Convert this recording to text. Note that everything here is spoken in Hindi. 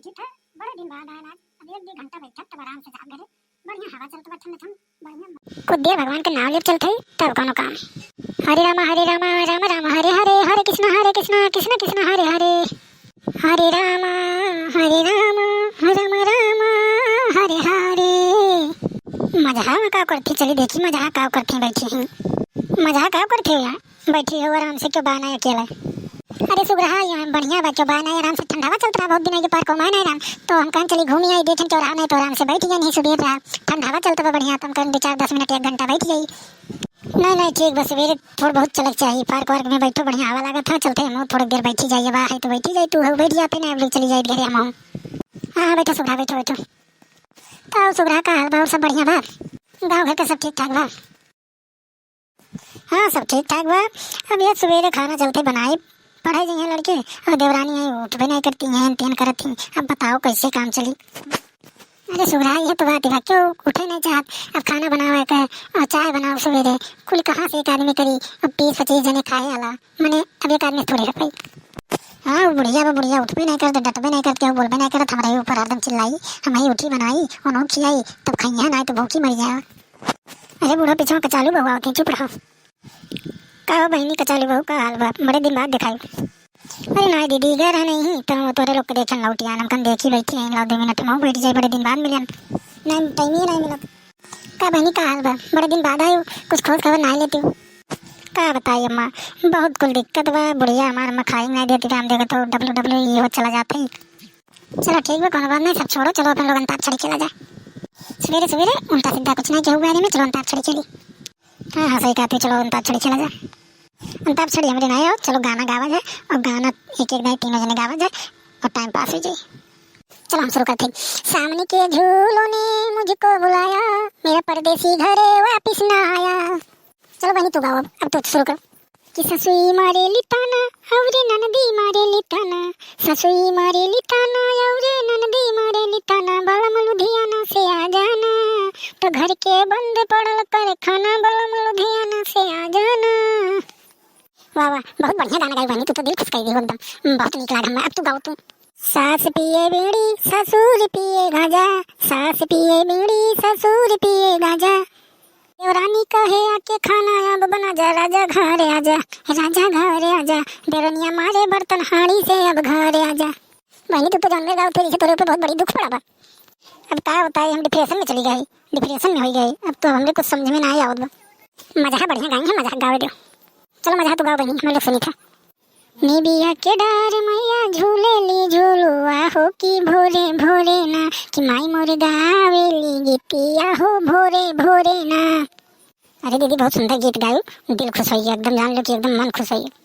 बैठी था, बड़े दिन बाद आया। अब एक 2 घंटा बैठा तब आराम से जा घरे। बढ़िया हवा चलत बा, ठंड ठंड बढ़िया। कुछ देर भगवान के नाम लेप चलत है तब कोनो काम। हरे राम राम राम हरे हरे, हरे कृष्ण कृष्ण कृष्ण हरे हरे, हरे राम राम राम हरे हरे। मजा का करती चली देखी, मजा का करती बैठी हैं, मजा का करते हो यार, बैठी हो आराम से, क्यों बाना अकेला। अरे सुग्रहा यहाँ बढ़िया बा, क्यों बाना आराम से, ठंडा हवा चलता रहा, बहुत दिन आगे पार्क को माना आराम तो हम कहीं चली घूमी आई देखें चौराहा नहीं तो आराम से बैठ गई, नहीं सुबह रहा ठंडा हवा चलता बा बढ़िया, तुम कहीं 4-10 मिनट 1 घंटा बैठ गई। नहीं ठीक बस सवेरे थोड़ा बहुत चलक चाहिए, पार्क वार्क में बैठो बढ़िया हवा लगा था, चलते हम थोड़ी देर बैठी जाइए, बाहर तो बैठी जाए, तू बैठ जाते ना, लोग चली जाए घरे हम। हाँ बैठो सुग्रहा बैठो तो सुग्रहा का हाल बा सब बढ़िया बा, गाँव घर का सब ठीक ठाक बा। हाँ सब ठीक ठाक बा। अब ये सवेरे खाना चलते बनाए, पढ़ाई जाइए लड़के, और देवरानी है उठ भी नहीं करती हैं, तेन करती हैं, अब बताओ कैसे काम चली। अरे सुग्रहा ये तो बात है, क्यों उठे नहीं चाहत, अब खाना बनाओ का और चाय बनाओ सवेरे, कुल कहाँ से एक आदमी करी, अब 20-25 जने खाए आला, मैंने अब एक आदमी थोड़ी रख पाई। हाँ बुढ़िया उठ भी नहीं करते, डट भी नहीं करते, बोल भी नहीं करते, हमारे ऊपर हरदम चिल्लाई, हम उठी बनाई और खिलाई तब खाइया नहीं तो भूखी मर जाए। अरे बूढ़ा पीछा कचालू बहू आती, चुप रहो। का बहनी कचालू बहू का हाल बा, बड़े दिन बाद दिखाई। अरे ना दीदी घर है नहीं तो तोरे लोग के देखन लौटिया, हम देखी बैठी हैं, ला 2 मिनट में बैठ जाए, बड़े दिन बाद मिलन, नहीं टाइम ही नहीं मिला। का बहनी का हाल बा, बड़े दिन बाद आयो, कुछ खोज खबर नहीं लेती हूँ। का बताइए अम्मा, बहुत कुल दिक्कत बा, बुढ़िया हमारे में खाई नहीं देती, हम देखो तो WWE हो चला जाते ही। चलो ठीक बा, कोनो बात नहीं, सब छोड़ो, चलो अपन लोग अंताक्षरी खेला जाए। सवेरे सवेरे उल्टा सीधा कुछ नहीं कहूँ में, चलो अंताक्षरी खेली। हाँ सही कहती, चलो अंताक्षरी खेला जाए। अंताक्षरी हमारे नहीं आओ, चलो गाना गावा जाए, और गाना एक नहीं 3 जने गावा जाए और टाइम पास हो जाए। चलो हम शुरू करते हैं। सामने के झूलों ने मुझको बुलाया, मेरा परदेसी घरे वापिस ना आया। चलो बहनी तू गाओ, अब तो शुरू कर। कि ससुई मारे लिताना औरे ननदी मारे लिताना, ससुई मारे लिताना औरे ननदी मारे लिताना, बलम लुधियाना से आ जाना, तो घर के बंद पड़ल कर खाना, बलम लुधियाना से आ जाना। वाह वाह बहुत बढ़िया गाना गाई बहनी, तू तो दिल खुश कर दी एकदम, बहुत निक लगा हमें। अब तू गाओ तू। सास पिए बीड़ी ससुर पिए गांजा, सास पिए बीड़ी ससुर पिए गांजा, देवरानी कहे आके खाना अब बना जा, राजा घरे आजा, राजा घरे आजा, देवरानिया मारे बर्तन हाड़ी से अब घरे आजा। बहनी तू तो जानने गाओ, तेरी से तोरे ऊपर बहुत बड़ी दुख पड़ा बा। अब क्या बताए, हम डिप्रेशन में चली गई, डिप्रेशन में हो गई, अब तो हमरे कुछ समझ में नहीं आवत बा। मजा बढ़िया गाई है, मजा गावे दो, चलो मजा तू गाओ बहनी, हम लोग सुनी था। निबिया के डार मैया झूले ली झूलुआ हो, कि भोरे भोरे ना, कि माई मोर गावेली गीतिया हो भोरे भोरे ना। अरे दीदी बहुत सुंदर गीत गायो, दिल खुश हो गया एकदम, जान लो कि एकदम मन खुश हो गया।